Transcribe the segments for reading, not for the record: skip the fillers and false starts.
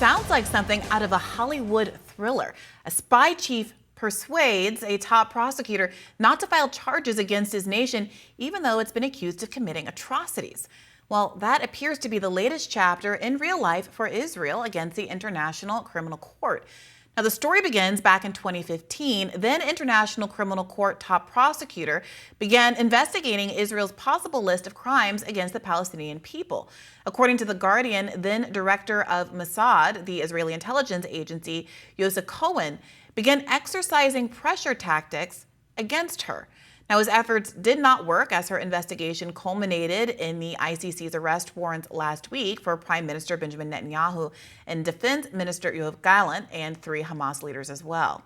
sounds like something out of a Hollywood thriller. A spy chief persuades a top prosecutor not to file charges against his nation, even though it's been accused of committing atrocities. Well, that appears to be the latest chapter in real life for Israel against the International Criminal Court. Now, the story begins back in 2015. Then International Criminal Court top prosecutor began investigating Israel's possible list of crimes against the Palestinian people. According to The Guardian, then director of Mossad, the Israeli intelligence agency, Yossi Cohen, began exercising pressure tactics against her. Now, his efforts did not work as her investigation culminated in the ICC's arrest warrants last week for Prime Minister Benjamin Netanyahu and Defense Minister Yoav Gallant and 3 Hamas leaders as well.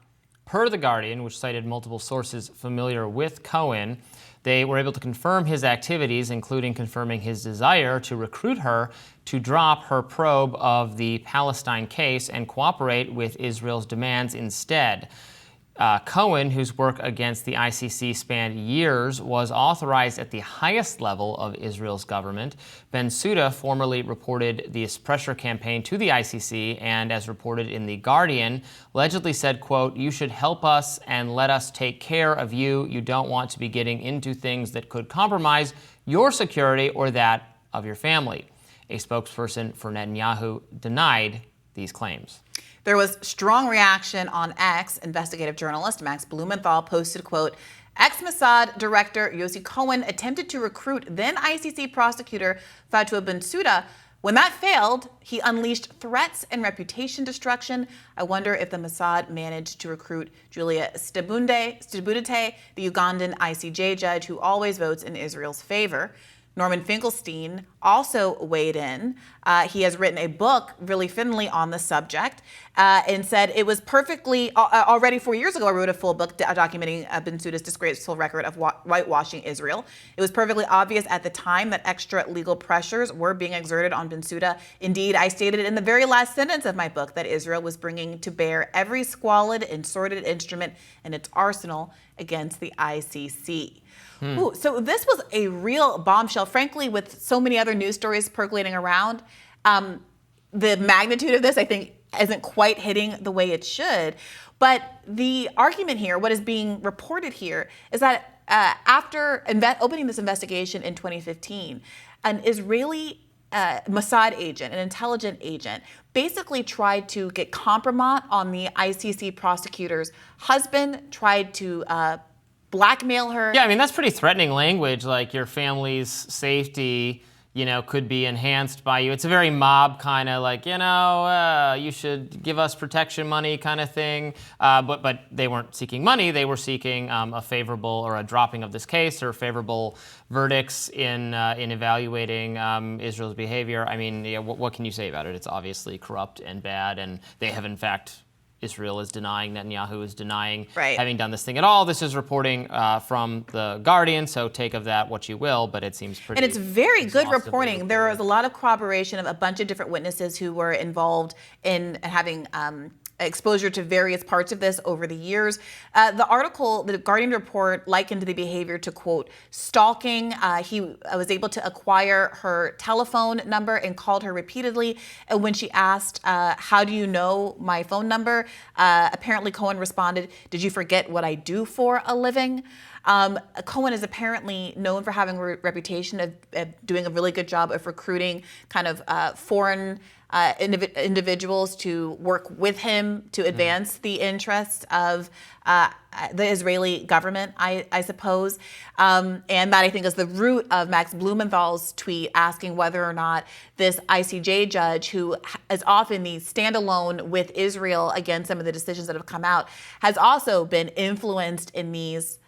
Per The Guardian, which cited multiple sources familiar with Cohen, they were able to confirm his activities, including confirming his desire to recruit her to drop her probe of the Palestine case and cooperate with Israel's demands instead. Cohen, whose work against the ICC spanned years, was authorized at the highest level of Israel's government. Bensouda formerly reported this pressure campaign to the ICC and, as reported in The Guardian, allegedly said, quote, "You should help us and let us take care of you. You don't want to be getting into things that could compromise your security or that of your family." A spokesperson for Netanyahu denied these claims. There was strong reaction on X. Investigative journalist Max Blumenthal posted, quote, "Ex-Mossad director Yossi Cohen attempted to recruit then ICC prosecutor Fatou Bensouda. When that failed, he unleashed threats and reputation destruction. I wonder if the Mossad managed to recruit Julia Stibudite, the Ugandan ICJ judge who always votes in Israel's favor." Norman Finkelstein also weighed in. He has written a book, really fittingly, on the subject and said it was perfectly, already 4 years ago, I wrote a full book documenting Bensouda's disgraceful record of whitewashing Israel. It was perfectly obvious at the time that extra legal pressures were being exerted on Bensouda. Indeed, I stated in the very last sentence of my book that Israel was bringing to bear every squalid and sordid instrument in its arsenal against the ICC. Ooh, so this was a real bombshell. Frankly, with so many other news stories percolating around, the magnitude of this, I think, isn't quite hitting the way it should. But the argument here, what is being reported here, is that after opening this investigation in 2015, an Israeli Mossad agent, an intelligence agent, basically tried to get compromise on the ICC prosecutor's husband, tried to blackmail her. Yeah, I mean, that's pretty threatening language, like your family's safety, could be enhanced by you. It's a very mob kind of like, you should give us protection money kind of thing. But they weren't seeking money. They were seeking a favorable or a dropping of this case or favorable verdicts in evaluating Israel's behavior. I mean, what can you say about it? It's obviously corrupt and bad, and they have, in fact, Israel is denying, Netanyahu is denying having done this thing at all. This is reporting from The Guardian, so take of that what you will, but it seems pretty. And it's very good reporting. There was a lot of corroboration of a bunch of different witnesses who were involved in having exposure to various parts of this over the years. The article, the Guardian report, likened the behavior to, quote, stalking. He was able to acquire her telephone number and called her repeatedly. And when she asked, how do you know my phone number? Apparently Cohen responded, "Did you forget what I do for a living?" Cohen is apparently known for having a reputation of doing a really good job of recruiting kind of foreign individuals to work with him to advance the interests of the Israeli government, I suppose. And that, I think, is the root of Max Blumenthal's tweet asking whether or not this ICJ judge, who is often the standalone with Israel against some of the decisions that have come out, has also been influenced in these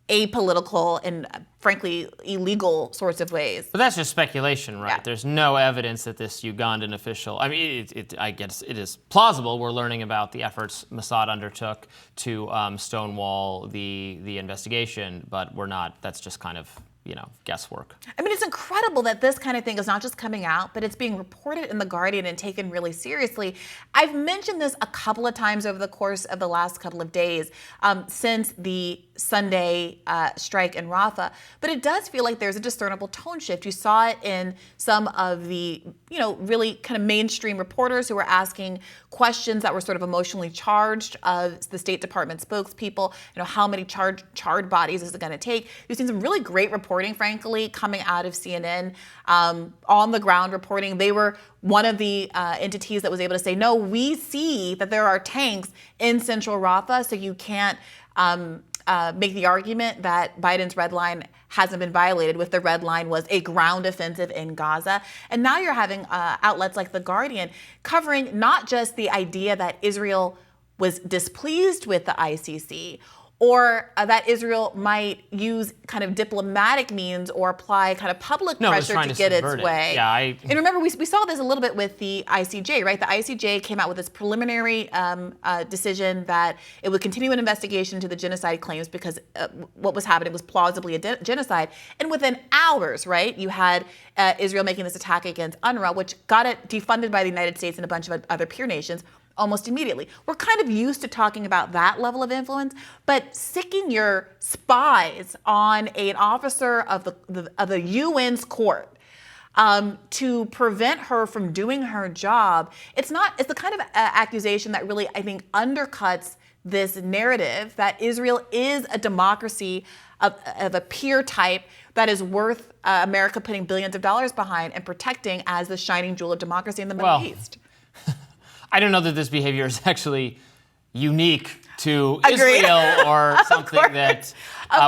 apolitical and, frankly, illegal sorts of ways. But that's just speculation, right? Yeah. There's no evidence that this Ugandan official, I mean, I guess it is plausible. We're learning about the efforts Mossad undertook to stonewall the investigation, but we're not, that's just kind of guesswork. I mean, it's incredible that this kind of thing is not just coming out, but it's being reported in The Guardian and taken really seriously. I've mentioned this a couple of times over the course of the last couple of days since the Sunday strike in Rafah, but it does feel like there's a discernible tone shift. You saw it in some of the, really kind of mainstream reporters who were asking questions that were sort of emotionally charged of the State Department spokespeople. How many charred bodies is it going to take? You've seen some really great reporting, frankly, coming out of CNN, on the ground reporting. They were one of the entities that was able to say, no, we see that there are tanks in central Rafah, so you can't make the argument that Biden's red line hasn't been violated if the red line was a ground offensive in Gaza. And now you're having outlets like The Guardian covering not just the idea that Israel was displeased with the ICC, or that Israel might use kind of diplomatic means or apply kind of public pressure to get its way. Yeah, and remember, we saw this a little bit with the ICJ, right? The ICJ came out with this preliminary decision that it would continue an investigation into the genocide claims because what was happening was plausibly a genocide. And within hours, right, you had Israel making this attack against UNRWA, which got it defunded by the United States and a bunch of other peer nations almost immediately. We're kind of used to talking about that level of influence, but sicking your spies on an officer of the UN's court to prevent her from doing her job, it's the kind of accusation that really, I think, undercuts this narrative that Israel is a democracy of a peer type that is worth America putting billions of dollars behind and protecting as the shining jewel of democracy in the Middle East. I don't know that this behavior is actually unique to Israel or something that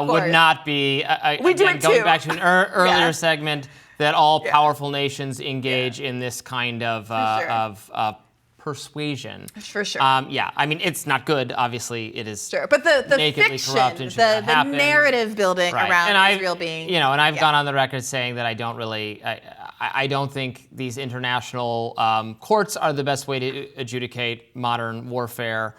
would not be, we do it going too. back to an earlier segment, that all powerful nations engage in this kind of persuasion. For sure. I mean, it's not good. Obviously, it is but the nakedly fiction, corrupt and should not the happen. narrative building around and Israel being... and I've gone on the record saying that I don't really... I don't think these international courts are the best way to adjudicate modern warfare,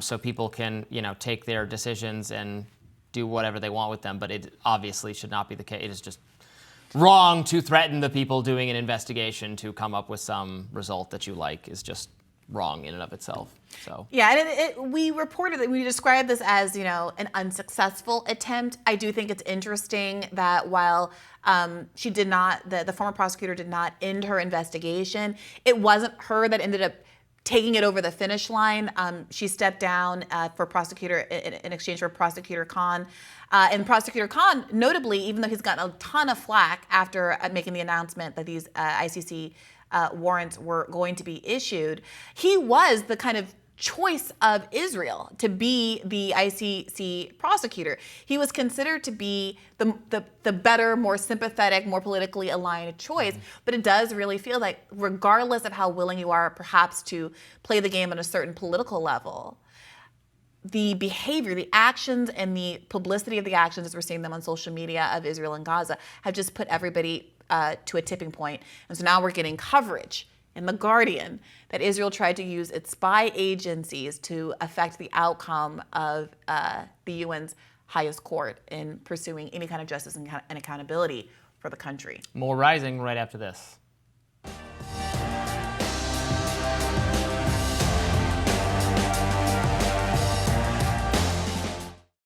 so people can, take their decisions and do whatever they want with them. But it obviously should not be the case. It is just wrong to threaten the people doing an investigation to come up with some result that you like. Is just wrong in and of itself. So and we reported that we described this as an unsuccessful attempt. I do think it's interesting that while she did not, the former prosecutor did not end her investigation, it wasn't her that ended up taking it over the finish line. She stepped down for prosecutor in exchange for Prosecutor Cohen. And Prosecutor Cohen, notably, even though he's gotten a ton of flack after making the announcement that these ICC warrants were going to be issued, he was the kind of choice of Israel to be the ICC prosecutor. He was considered to be the better, more sympathetic, more politically aligned choice. But it does really feel like, regardless of how willing you are perhaps to play the game on a certain political level, the behavior, the actions, and the publicity of the actions, as we're seeing them on social media, of Israel and Gaza have just put everybody to a tipping point. And so now we're getting coverage in The Guardian that Israel tried to use its spy agencies to affect the outcome of the UN's highest court in pursuing any kind of justice and accountability for the country. More rising right after this.